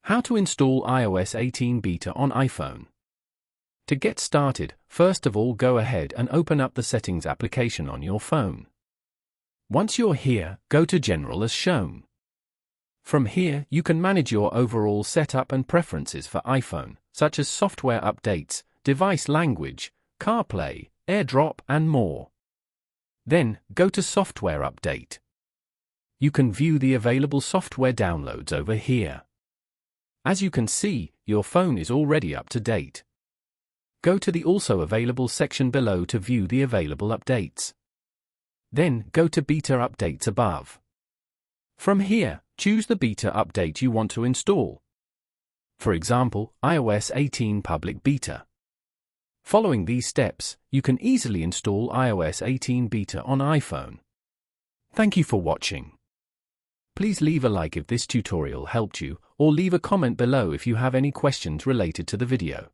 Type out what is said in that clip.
How to install iOS 18 beta on iPhone. To get started, first of all go ahead and open up the Settings application on your phone. Once you're here, go to General as shown. From here, you can manage your overall setup and preferences for iPhone, such as software updates, device language, CarPlay, AirDrop, and more. Then, go to Software Update. You can view the available software downloads over here. As you can see, your phone is already up to date. Go to the Also Available section below to view the available updates. Then, go to Beta Updates above. From here, choose the beta update you want to install. For example, iOS 18 Public Beta. Following these steps, you can easily install iOS 18 beta on iPhone. Thank you for watching. Please leave a like if this tutorial helped you, or leave a comment below if you have any questions related to the video.